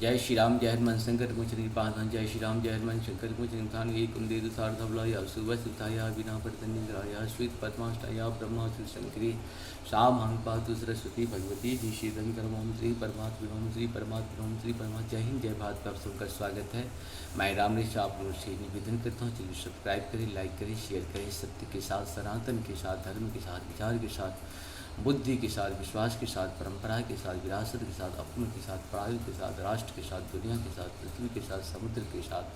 जय श्री राम जय हनुमान शंकर मुचरि पाधान। जय श्री राम जय हनुमान शंकर मुचरि थान एक कुंदे दुसार धवलाया सुबह सुताया बिना पटतनिग्राया श्वेत पद्माष्टाया ब्रह्मासुर शंकरी शाम हंग पातु सरस्वती भगवती जी श्री धनकर ओम श्री परमात्म श्री परमात्म श्री परमात्मा। जय हिंद जय भारत। आप सबका स्वागत है। मैं राम ऋषि आप लोगों से निवेदन करता हूँ, चलिए सब्सक्राइब करें, लाइक करें, शेयर करें। सत्य के साथ, सनातन के साथ, धर्म के साथ, विचार के साथ, बुद्धि के साथ, विश्वास के साथ, परंपरा के साथ, विरासत के साथ, अपनों के साथ, पढ़ाई के साथ, राष्ट्र के साथ, दुनिया के साथ, पृथ्वी के साथ, समुद्र के साथ,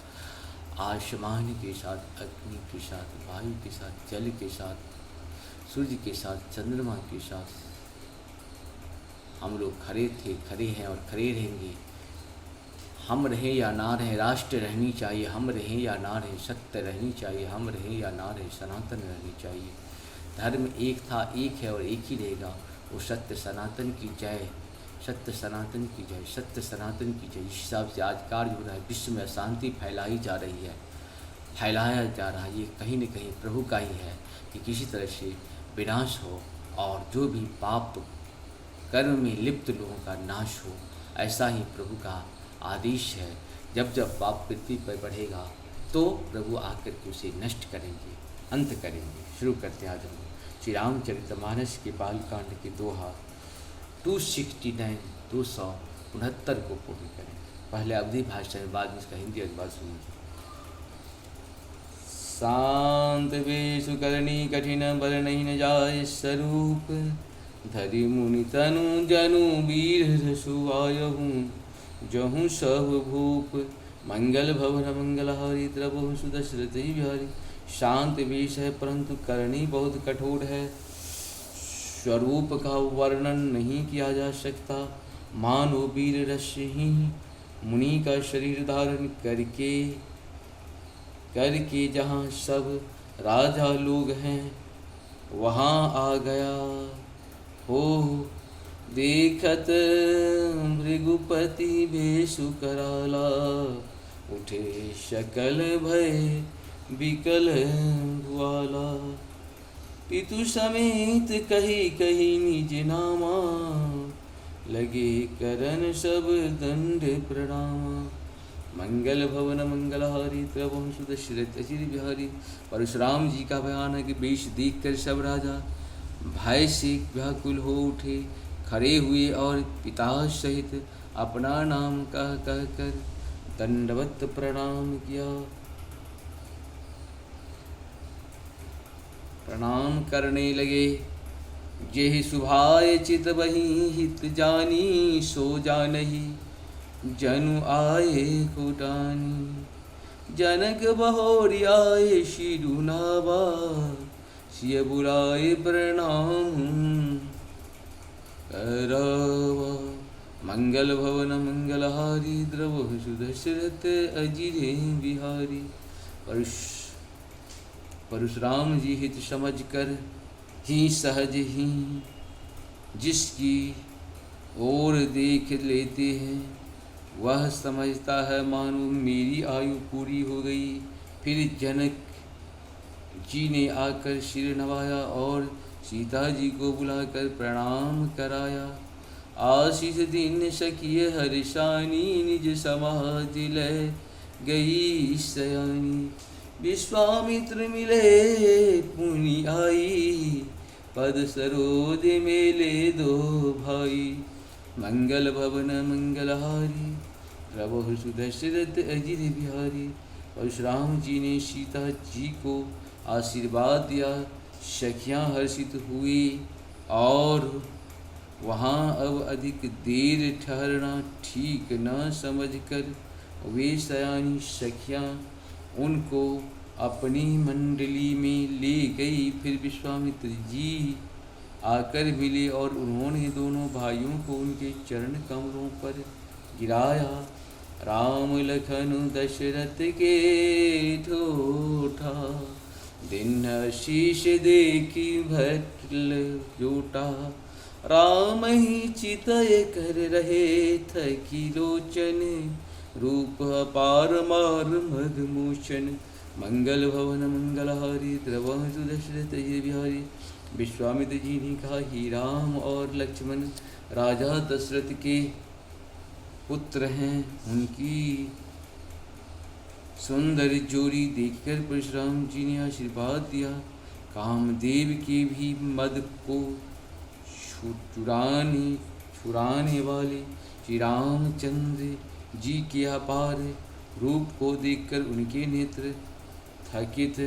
आसमान के साथ, अग्नि के साथ, वायु के साथ, जल के साथ, सूर्य के साथ, चंद्रमा के साथ हम लोग खड़े थे, खड़े हैं और खड़े रहेंगे। हम रहें या ना रहें, राष्ट्र रहनी चाहिए। हम रहें या ना रहें, सत्य रहनी चाहिए। हम रहें या ना रहें, सनातन रहनी चाहिए। धर्म एक था, एक है और एक ही रहेगा। वो सत्य सनातन की जय, सत्य सनातन की जय, सत्य सनातन की जय। इस हिसाब से आज कार्य हो रहा है। विश्व में अशांति फैलाई जा रही है, फैलाया जा रहा है। ये कहीं न कहीं प्रभु का ही है कि किसी तरह से विनाश हो और जो भी पाप कर्म में लिप्त लोगों का नाश हो। ऐसा ही प्रभु का आदेश है। जब जब पाप पृथ्वी पर बढ़ेगा तो प्रभु आकर के उसे नष्ट करेंगे, अंत करेंगे। शुरू करते हैं आज हम श्री रामचरितमानस के बालकांड के दोहा 269 269 को पूर्ण करें। पहले अवधि भाषा में, बाद में इसका हिंदी अनुवाद सुनिए। शांत वेशु करनी कठिन बर नहीं न जाय स्वरूप, धरि मुनि तनु जनु वीर रसु आयहूँ, जहूँ सब भूप। मंगल भवन मंगल हरि द्रवहु सुदशरथ बिहारी। शांत वेश है परंतु करनी बहुत कठोर है, स्वरूप का वर्णन नहीं किया जा सकता। मानो वीर रसही मुनि का शरीर धारण करके करके जहाँ सब राजा लोग हैं वहाँ आ गया हो। देखत भृगुपति भेषु कराला, उठे शकल भय बिकल भुआला। पितु समेत कही कही निज नामा, लगे करन सब दंड प्रणामा। मंगल भवन मंगल हारी प्रभु सुदशरथ अचिर बिहारी। परशुराम जी का भयानक वेश देख कर सब राजा भय से व्याकुल हो उठे, खड़े हुए और पिता सहित अपना नाम कह कर दंडवत प्रणाम किया। प्रणाम करने लगे। जेहि सुभाय चित वही हित जानी, सो जानही जनु आए कोटानी। जनक बहोरी आए शिरु नावा, सिय बुलाए प्रणाम करावा। मंगल भवन मंगल हारी द्रवहु सुदशरथ अजिरे बिहारी। परशुराम जी हित समझ कर ही सहज ही जिसकी ओर देख लेते हैं, वह समझता है मानो मेरी आयु पूरी हो गई। फिर जनक जी ने आकर सिर नवाया और सीता जी को बुलाकर प्रणाम कराया। आशीष दिन सखिए हर्षानी, निज समाज लय गई सयानी। विश्वामित्र मिले पुनि आई, पद सरोज मेले दो भाई। मंगल भवन मंगल हारी, प्रभु सुदशरथ अजिर बिहारी। परशुराम जी ने सीता जी को आशीर्वाद दिया। सखियाँ हर्षित हुई और वहाँ अब अधिक देर ठहरना ठीक न समझकर वे सयानी सखियाँ उनको अपनी मंडली में ले गई। फिर विश्वामित्र जी आकर मिले और उन्होंने दोनों भाइयों को उनके चरण कमलों पर गिराया। राम लखन दशरथ के ठोठा, दिन शीश देखी भटल जोटा। राम ही चितय कर रहे थकी लोचन, रूप अपार मार मधुमोचन। मंगल भवन मंगल हारी द्रवहु सुदशरथ अजिर बिहारी। विश्वामित्र जी ने कहा, ही राम और लक्ष्मण राजा दशरथ के पुत्र हैं उनकी सुंदर जोड़ी देखकर परशुराम जी ने आशीर्वाद दिया। कामदेव के भी मद को छुड़ाने वाले श्री रामचंद्र जी के अपार रूप को देखकर उनके नेत्र थकित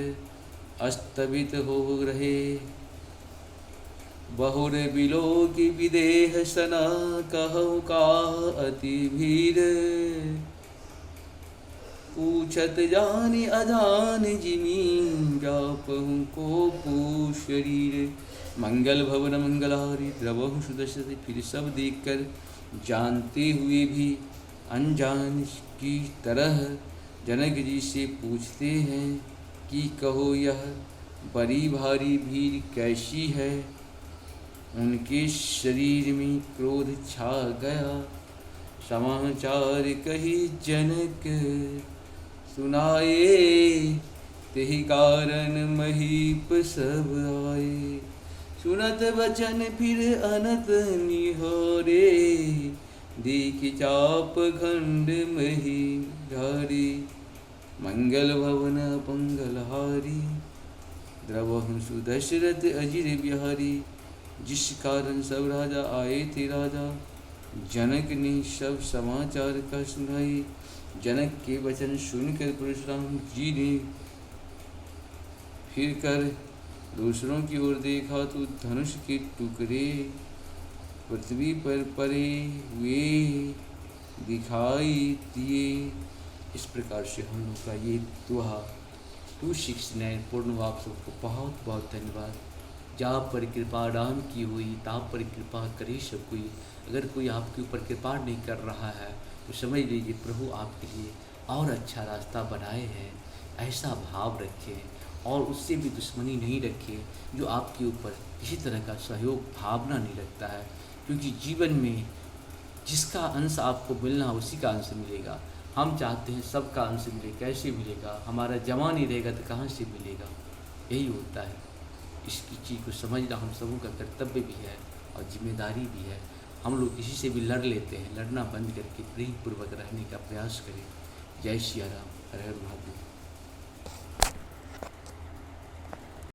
अस्तवित हो रहे। बहुर बिलो की विदेह सना कहु का अति भीर, पूछत जानि अजान जिमी व्यापहु को पू शरीर। मंगल भवन मंगलारी द्रवहु सुदशरथ, फिर सब देखकर जानते हुए भी अनजान की तरह जनक जी से पूछते हैं कि कहो यह बड़ी भारी भीड़ कैसी है। उनके शरीर में क्रोध छा गया। समाचार कही जनक सुनाए, तेहि कारण महीप सब आए। सुनत बचन फिर अनत निहारे, देख चाप खंड मही धारी। मंगल भवन मंगलहारी, द्रवहु सुदशरथ अजिर बिहारी। जिस कारण सब राजा आए थे राजा, जनक ने सब समाचार का सुनाई। जनक के वचन सुनकर परशुराम जी ने फिर कर दूसरों की ओर देखा तो धनुष के टुकड़े पृथ्वी पर पड़े हुए दिखाई दिए। इस प्रकार से हम लोग का ये दोहा 269 पूर्ण हुआ। आप सबको बहुत बहुत धन्यवाद। जा पर कृपा राम की हुई, ताप पर कृपा करे सब कोई। अगर कोई आपके ऊपर कृपा नहीं कर रहा है तो समझ लीजिए प्रभु आपके लिए और अच्छा रास्ता बनाए हैं। ऐसा भाव रखें और उससे भी दुश्मनी नहीं रखें जो आपके ऊपर किसी तरह का सहयोग भावना नहीं रखता है, क्योंकि जीवन में जिसका अंश आपको मिलना उसी का अंश मिलेगा। हम चाहते हैं सबका अंश मिले, कैसे मिलेगा? हमारा जमा नहीं रहेगा तो कहाँ से मिलेगा? यही होता है। इसकी चीज़ को समझना हम सबों का कर्तव्य भी है और जिम्मेदारी भी है। हम लोग किसी से भी लड़ लेते हैं, लड़ना बंद करके प्रेम पूर्वक रहने का प्रयास करें। जय श्री राम, हर हर महादेव।